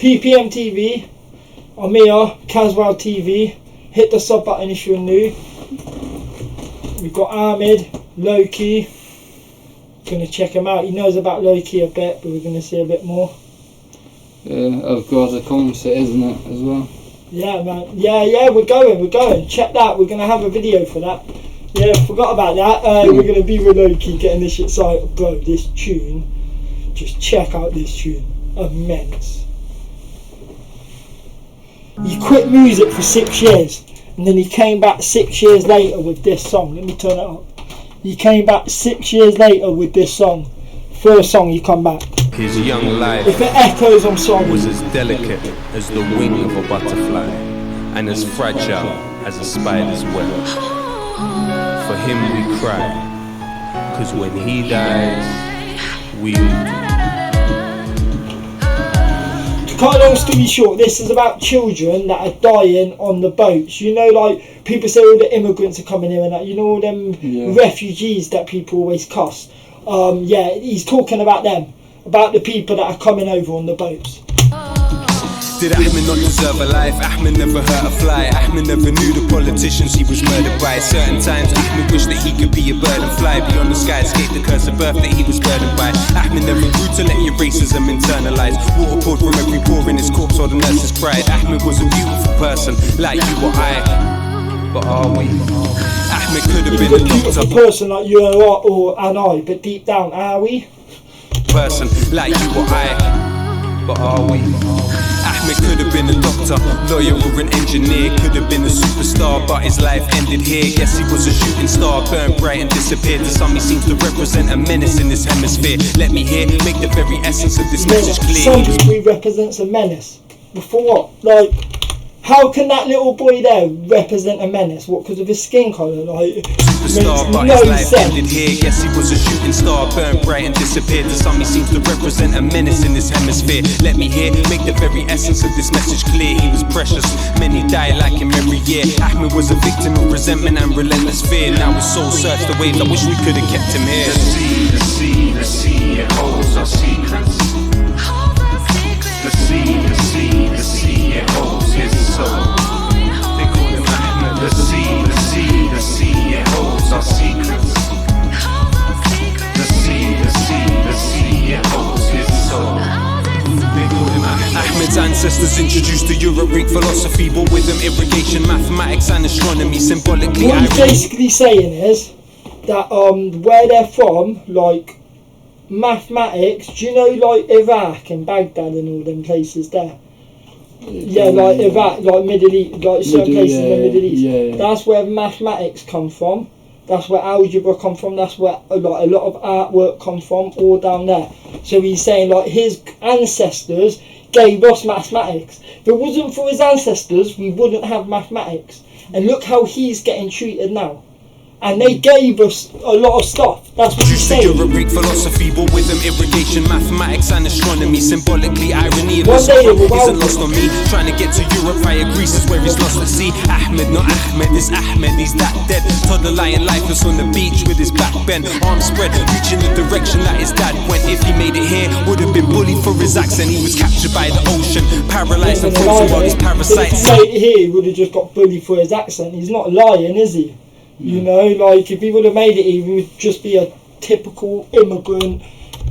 PPM TV. I'm here, Caswell TV. Hit the sub button if you're new. We've got AHMED, LOWKEY. Gonna check him out. He knows about LOWKEY a bit, but we're gonna see a bit more. Yeah, of course, a concert, isn't it, as well? Yeah, man. Yeah, we're going. Check that. We're gonna have a video for that. Yeah, forgot about that. We're gonna be with LOWKEY getting this shit started. Bro, this tune. Just check out this tune. Immense. He quit music for 6 years, and then he came back 6 years later with this song. Let me turn it up. He came back 6 years later with this song. First song he come back. His young life, if it echoes, I'm sorry, was as delicate as the wing of a butterfly, and as fragile as a spider's web. For him we cry, 'cause when he dies, we To cut a long story short, this is about children that are dying on the boats. You know, like, people say all the immigrants are coming here and that, you know, all them refugees that people always cuss. Yeah, he's talking about them, about the people that are coming over on the boats. Did Ahmed not deserve a life? Ahmed never hurt a fly. Ahmed never knew the politicians he was murdered by. Certain times Ahmed wished that he could be a bird and fly beyond the sky, escape the curse of birth that he was burdened by. Ahmed never grew to let your racism internalize. Water poured from every pore in his corpse while the nurses cried. Ahmed was a beautiful person, like you or I. But are we? Ahmed could have been a beautiful person like you and I, but deep down, are we? Person like you or I. But are we? Ahmed could have been a doctor, lawyer or an engineer. Could have been a superstar, but his life ended here. Yes, he was a shooting star, burned bright and disappeared. To some he seems to represent a menace in this hemisphere. Let me hear, make the very essence of this message clear. Some people he represents a menace. But for what? Like, how can that little boy there represent a menace? What, because of his skin colour? Like, superstar, but his life ended here. Yes, he was a shooting star, burned bright and disappeared. To some he seems to represent a menace in this hemisphere. Let me hear, make the very essence of this message clear. He was precious, many die like him every year. Ahmed was a victim of resentment and relentless fear. Now his soul searched the waves, I wish we could have kept him here. The sea, it holds our secrets. The sea, it holds his soul. They call him Ahmed. The sea, it holds our secrets. The sea, it holds his soul. They call him Ahmed. Ahmed's ancestors introduced the Europe Greek philosophy, but with them irrigation, mathematics and astronomy. Symbolically, what he's basically saying is that where they're from, like, mathematics, do you know, like, Iraq and Baghdad and all them places there? Yeah, like Iraq, like Middle East, like certain places in the Middle East. Yeah. That's where mathematics come from. That's where algebra come from. That's where like a lot of artwork come from, all down there. So he's saying like his ancestors gave us mathematics. If it wasn't for his ancestors, we wouldn't have mathematics. And look how he's getting treated now. And they gave us a lot of stuff. That's what he's saying. Europe Greek philosophy, but with them irrigation, mathematics and astronomy. Symbolically, irony of One his day isn't it will lost on me. Trying to get to Europe via Greece is where he's lost at sea. Ahmed, not Ahmed, it's Ahmed, he's that dead. Toddler lying lifeless on the beach with his back bent, arms spread, reaching the direction that his dad went. If he made it here, would have been bullied for his accent. He was captured by the ocean, paralyzed and frozen while his parasites. If he made it here, he would have just got bullied for his accent. He's not lying, is he? You know, like, if he would have made it, he would just be a typical immigrant.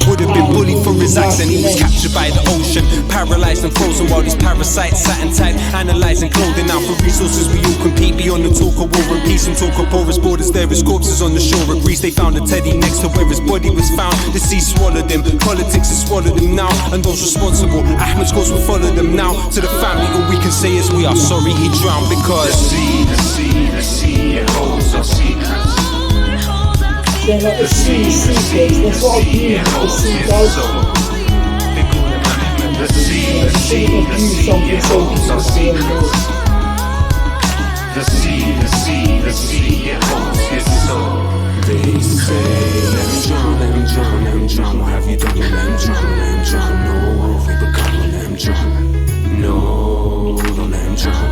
Would have been bullied for his accent. He was captured by the ocean, paralyzed and frozen while these parasites sat and tight, analysing clothing. Now for resources we all compete, beyond the talk of war and peace and talk of porous borders. There is corpses on the shore of Greece. They found a teddy next to where his body was found. The sea swallowed him, politics has swallowed him now, and those responsible, Ahmed's cause will follow them now. To the family, all we can say is we are sorry he drowned, because the sea, it holds our secrets. They're like the sea secrets. That's what a beautiful sea does. They call him Ahmed. The sea, The sea it holds our secrets. The sea, it holds his soul. they say, let him drown, what have you done? Let him drown, no, we become let him drown, no, don't let him drown.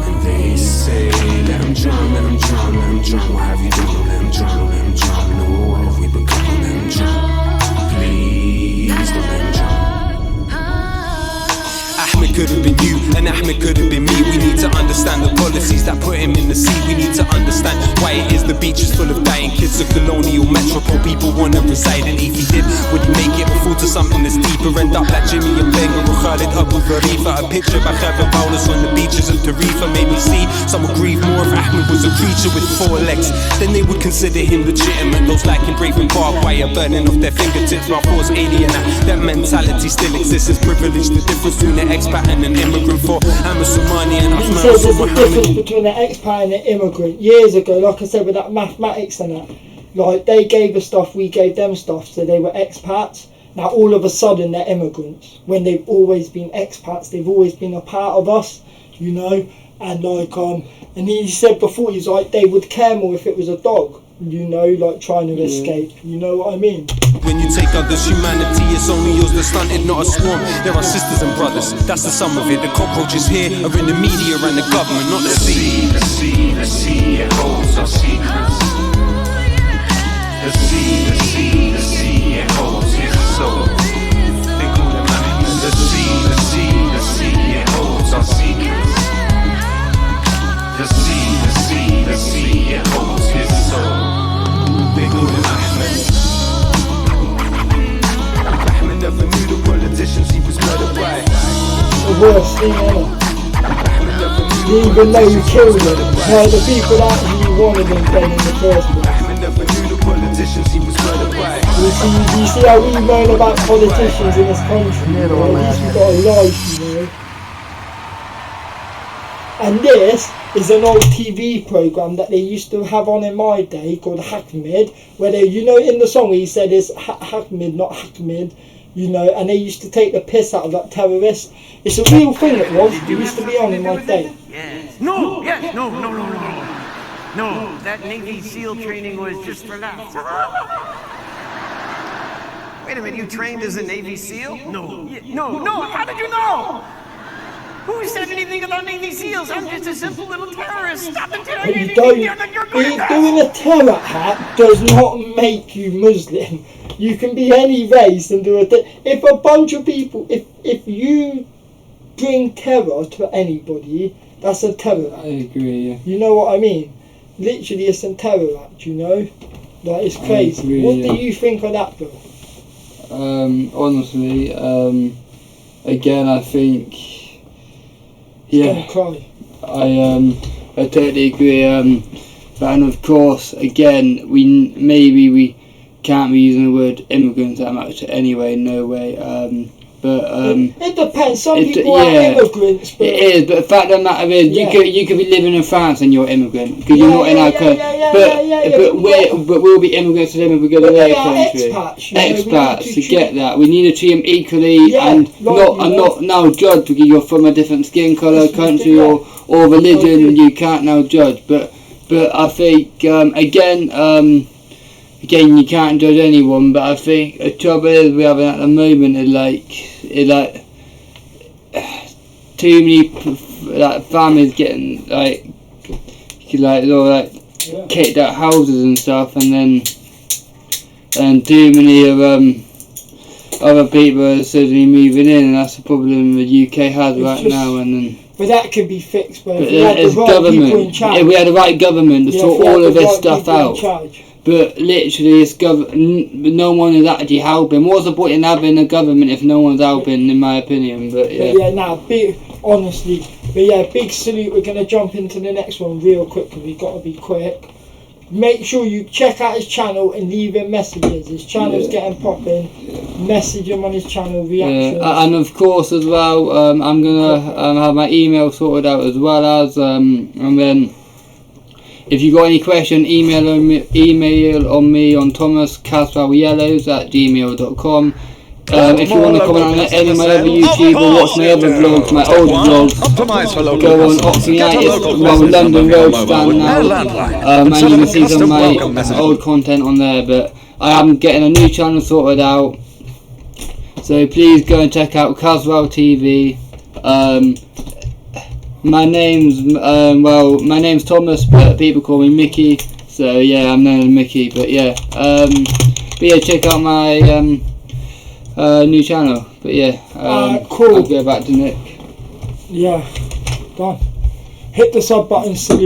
And they say, let him drown, what have you done? Let him drown, no, we become let him drown. Please don't let him drown. could have been you, and Ahmed could have been me. We need to understand the policies that put him in the sea. We need to understand why it is the beach is full of dying kids. A colonial metropole people wanna reside in. If he did, would he make it or fall to something that's deeper? End up like Jimmy and Benga or Khalid Abu Gharifa. A picture by Kevin Paulus on the beaches of Tarifa made me see some would grieve more if Ahmed was a creature with 4 legs. Then they would consider him legitimate. Those like him braving barbed wire, burning off their fingertips while force alien. That mentality still exists as privilege. The difference between an expat and an immigrant for I'm a Somali and I'm He said there's a difference between an expat and an immigrant. Years ago, like I said, with that mathematics and that, like they gave us stuff, we gave them stuff, so they were expats. Now all of a sudden they're immigrants, when they've always been expats. They've always been a part of us, you know. And like and he said before, he's like, they would care more if it was a dog, you know, like trying to escape, you know what I mean? When you take others' humanity, it's only yours that's stunted, not a swarm. There are sisters and brothers, that's the sum of it. The cockroaches here are in the media and the government, not the sea. The sea, the sea, it holds our secrets. The sea, the sea, the sea, it holds his soul. They call him Ahmed. The sea, the sea, the sea, it holds our secrets. The sea, the sea, the sea, it holds his soul. They call him Ahmed. Ahmed never knew the politicians he was murdered by. The worst thing ever. Even though he killed them, the people that he wanted them dead in the first place. Ahmed never knew the politicians he was murdered by. You see how we learn about politicians in this country, you know? At least we've got a life, you know. And this is an old TV programme that they used to have on in my day called AHMED, where they, you know, in the song he said it's AHMED, not AHMED, you know, and they used to take the piss out of like terrorists. It's a real thing, it was. It used to be on in my day. Yes. No, yes, no. No, that Navy SEAL training was just for that. Wait a minute, you trained as a Navy SEAL? No, how did you know? Who said anything about Navy SEALs? I'm just a simple little terrorist. Stop the terror. But you don't, doing a terror hat does not make you Muslim. You can be any race and do a if a bunch of people, if you bring terror to anybody, that's a terror act. I agree, yeah. You know what I mean? Literally, it's a terror act, you know? Like, it's crazy. Agree, what yeah. do you think of that, Bill? Honestly, again, I think, yeah, Don't cry. I totally agree. And of course, again, we can't be using the word immigrants that much anyway. No way. It depends. Some people are immigrants, but it is. But the fact of the matter is, you could be living in France and you're an immigrant because you're not in our country. But we'll be immigrants to them if we go to their country. Expats, you get that. We need to treat them equally and not now judge because you're from a different skin colour, country or religion. You can't now judge. But I think again, you can't judge anyone, but I think the trouble is we're having at the moment is too many families getting kicked out houses and stuff, and too many of other people are suddenly moving in, and that's the problem the UK has now. But that could be fixed. But if we we had the right people in charge, if we had the right government to sort all of this stuff out. But literally, no one is actually helping. What's the point in having a government if no one's helping, in my opinion? But big salute. We're going to jump into the next one real quick because we've got to be quick. Make sure you check out his channel and leave him messages. His channel's getting popping. Message him on his channel, reactions. And of course, as well, I'm going to have my email sorted out as well as, and then if you got any question, email on me on thomas.caswellyellows@gmail.com. If you want to comment on any of my other YouTube or watch my other vlogs, my old vlogs, go on Oxynitis, London Road stand now, and you can see some of my old content on there. But I am getting a new channel sorted out, so please go and check out Caswell TV. My name's Thomas, but people call me Mickey, so yeah, I'm known as Mickey. But yeah, check out my new channel. But yeah, cool. I'll go back to Nick. Yeah, done. Hit the sub button, salute.